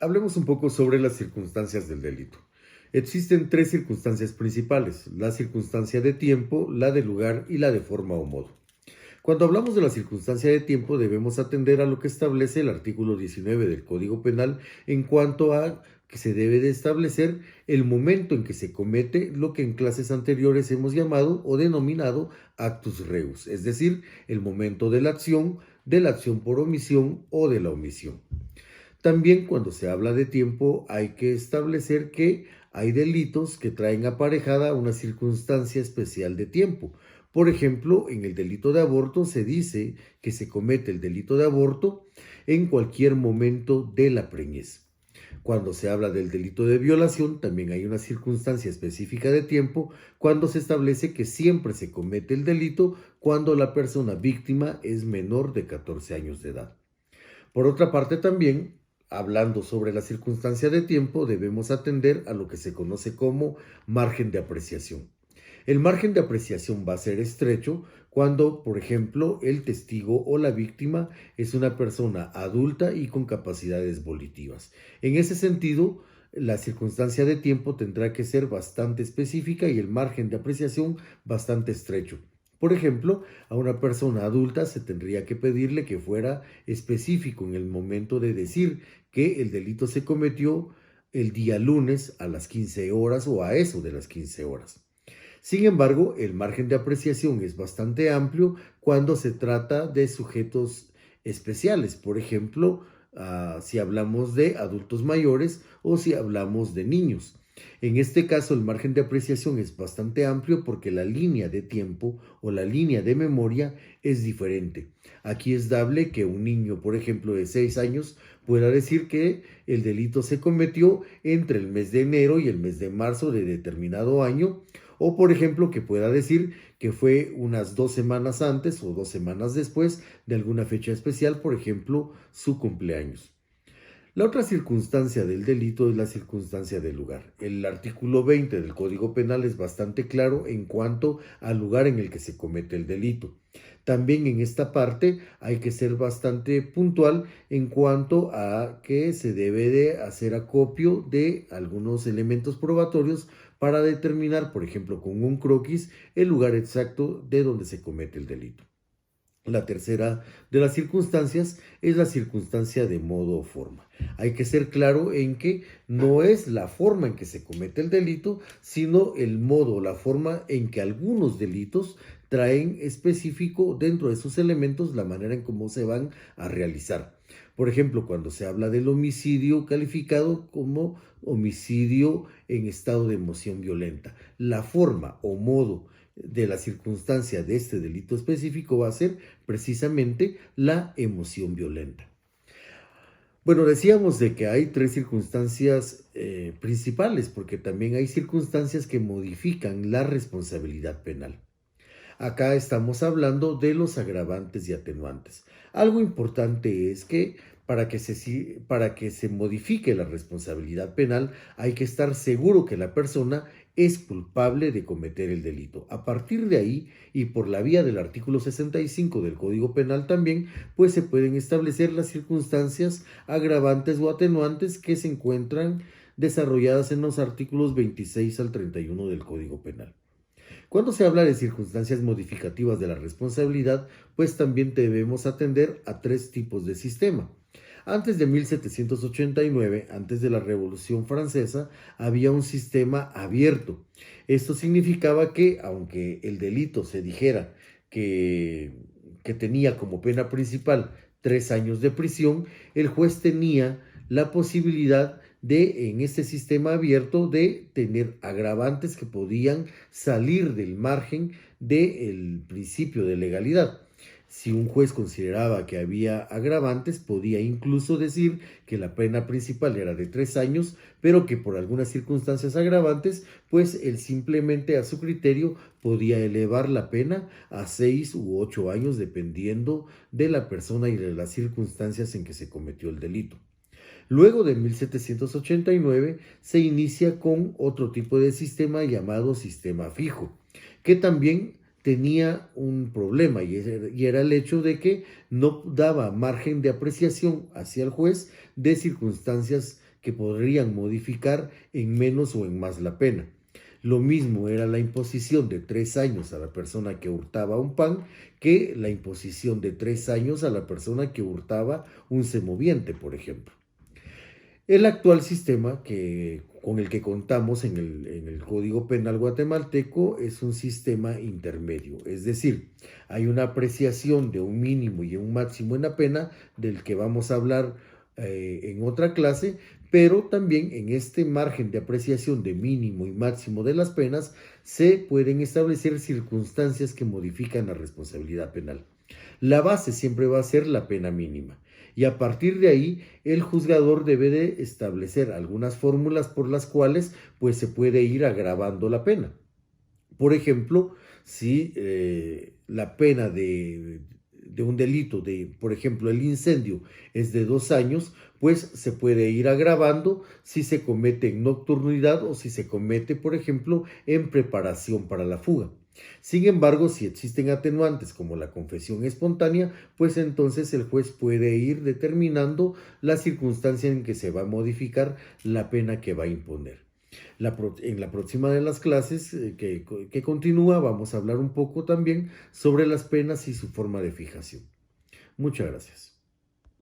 Hablemos un poco sobre las circunstancias del delito. Existen tres circunstancias principales: la circunstancia de tiempo, la de lugar y la de forma o modo. Cuando hablamos de la circunstancia de tiempo, debemos atender a lo que establece el artículo 19 del Código Penal en cuanto a que se debe de establecer el momento en que se comete lo que en clases anteriores hemos llamado o denominado actus reus, es decir, el momento de la acción por omisión o de la omisión. También cuando se habla de tiempo hay que establecer que hay delitos que traen aparejada una circunstancia especial de tiempo. Por ejemplo, en el delito de aborto se dice que se comete el delito de aborto en cualquier momento de la preñez. Cuando se habla del delito de violación, también hay una circunstancia específica de tiempo cuando se establece que siempre se comete el delito cuando la persona víctima es menor de 14 años de edad. Por otra parte, también, hablando sobre la circunstancia de tiempo, debemos atender a lo que se conoce como margen de apreciación. El margen de apreciación va a ser estrecho cuando, por ejemplo, el testigo o la víctima es una persona adulta y con capacidades volitivas. En ese sentido, la circunstancia de tiempo tendrá que ser bastante específica y el margen de apreciación bastante estrecho. Por ejemplo, a una persona adulta se tendría que pedirle que fuera específico en el momento de decir que el delito se cometió el día lunes a las 15 horas o a eso de las 15 horas. Sin embargo, el margen de apreciación es bastante amplio cuando se trata de sujetos especiales. Por ejemplo, si hablamos de adultos mayores o si hablamos de niños. En este caso, el margen de apreciación es bastante amplio porque la línea de tiempo o la línea de memoria es diferente. Aquí es dable que un niño, por ejemplo, de 6 años pueda decir que el delito se cometió entre el mes de enero y el mes de marzo de determinado año, o por ejemplo que pueda decir que fue unas 2 semanas antes o 2 semanas después de alguna fecha especial, por ejemplo, su cumpleaños. La otra circunstancia del delito es la circunstancia del lugar. El artículo 20 del Código Penal es bastante claro en cuanto al lugar en el que se comete el delito. También en esta parte hay que ser bastante puntual en cuanto a que se debe de hacer acopio de algunos elementos probatorios para determinar, por ejemplo, con un croquis, el lugar exacto de donde se comete el delito. La tercera de las circunstancias es la circunstancia de modo o forma. Hay que ser claro en que no es la forma en que se comete el delito, sino el modo o la forma en que algunos delitos traen específico dentro de sus elementos la manera en cómo se van a realizar. Por ejemplo, cuando se habla del homicidio calificado como homicidio en estado de emoción violenta, la forma o modo de la circunstancia de este delito específico va a ser precisamente la emoción violenta. Bueno, decíamos de que hay tres circunstancias principales, porque también hay circunstancias que modifican la responsabilidad penal. Acá estamos hablando de los agravantes y atenuantes. Algo importante es que para que se modifique la responsabilidad penal hay que estar seguro que la persona es culpable de cometer el delito. A partir de ahí, y por la vía del artículo 65 del Código Penal también, pues se pueden establecer las circunstancias agravantes o atenuantes que se encuentran desarrolladas en los artículos 26 al 31 del Código Penal. Cuando se habla de circunstancias modificativas de la responsabilidad, pues también debemos atender a tres tipos de sistema. Antes de 1789, antes de la Revolución Francesa, había un sistema abierto. Esto significaba que, aunque el delito se dijera que, que tenía como pena principal 3 años de prisión, el juez tenía la posibilidad de, en este sistema abierto, de tener agravantes que podían salir del margen del principio de legalidad. Si un juez consideraba que había agravantes, podía incluso decir que la pena principal era de 3 años, pero que por algunas circunstancias agravantes, pues él simplemente a su criterio podía elevar la pena a 6 u 8 años, dependiendo de la persona y de las circunstancias en que se cometió el delito. Luego de 1789 se inicia con otro tipo de sistema llamado sistema fijo, que también tenía un problema y era el hecho de que no daba margen de apreciación hacia el juez de circunstancias que podrían modificar en menos o en más la pena. Lo mismo era la imposición de 3 años a la persona que hurtaba un pan que la imposición de 3 años a la persona que hurtaba un semoviente, por ejemplo. El actual sistema con el que contamos en el Código Penal guatemalteco es un sistema intermedio, es decir, hay una apreciación de un mínimo y un máximo en la pena del que vamos a hablar en otra clase, pero también en este margen de apreciación de mínimo y máximo de las penas se pueden establecer circunstancias que modifican la responsabilidad penal. La base siempre va a ser la pena mínima. Y a partir de ahí, el juzgador debe de establecer algunas fórmulas por las cuales pues, se puede ir agravando la pena. Por ejemplo, si la pena de un delito, por ejemplo, el incendio es de 2 años, pues se puede ir agravando si se comete en nocturnidad o si se comete, por ejemplo, en preparación para la fuga. Sin embargo, si existen atenuantes como la confesión espontánea, pues entonces el juez puede ir determinando la circunstancia en que se va a modificar la pena que va a imponer. En la próxima de las clases que continúa vamos a hablar un poco también sobre las penas y su forma de fijación. Muchas gracias.